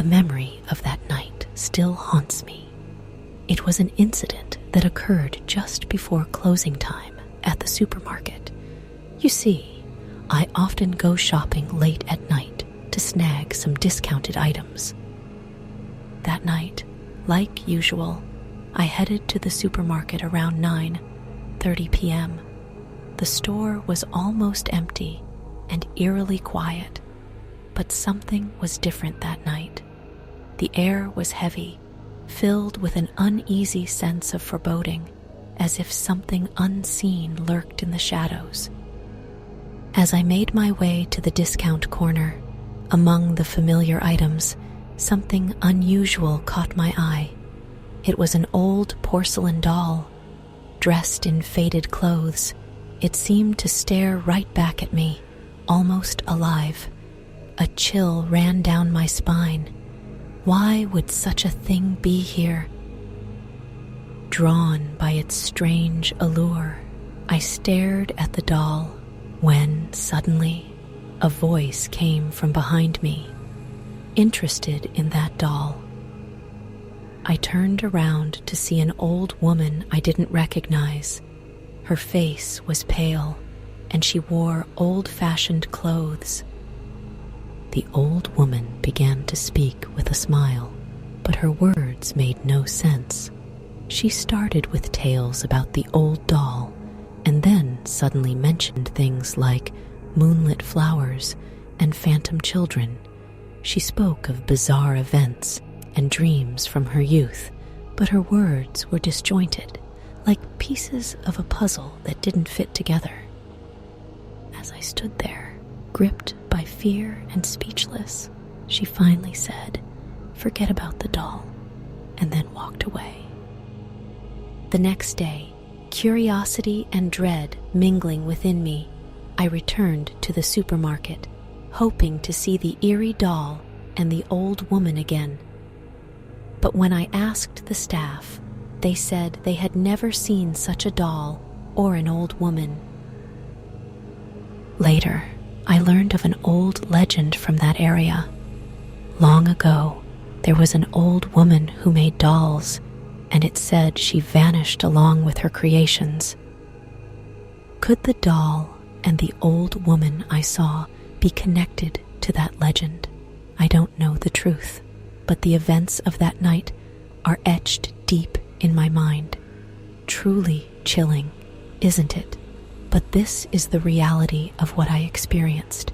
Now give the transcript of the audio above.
The memory of that night still haunts me. It was an incident that occurred just before closing time at the supermarket. You see, I often go shopping late at night to snag some discounted items. That night, like usual, I headed to the supermarket around 9:30 p.m. The store was almost empty and eerily quiet, but something was different that night. The air was heavy, filled with an uneasy sense of foreboding, as if something unseen lurked in the shadows. As I made my way to the discount corner, among the familiar items, something unusual caught my eye. It was an old porcelain doll, dressed in faded clothes. It seemed to stare right back at me, almost alive. A chill ran down my spine. Why would such a thing be here? Drawn by its strange allure, I stared at the doll when, suddenly, a voice came from behind me, interested in that doll. I turned around to see an old woman I didn't recognize. Her face was pale, and she wore old-fashioned clothes. The old woman began to speak with a smile, but her words made no sense. She started with tales about the old doll, and then suddenly mentioned things like moonlit flowers and phantom children. She spoke of bizarre events and dreams from her youth, but her words were disjointed, like pieces of a puzzle that didn't fit together. As I stood there, gripped by fear and speechless, she finally said, "Forget about the doll," and then walked away. The next day, curiosity and dread mingling within me, I returned to the supermarket, hoping to see the eerie doll and the old woman again. But when I asked the staff, they said they had never seen such a doll or an old woman. Later, I learned of an old legend from that area. Long ago, there was an old woman who made dolls, and it said she vanished along with her creations. Could the doll and the old woman I saw be connected to that legend? I don't know the truth, but the events of that night are etched deep in my mind. Truly chilling, isn't it? But this is the reality of what I experienced.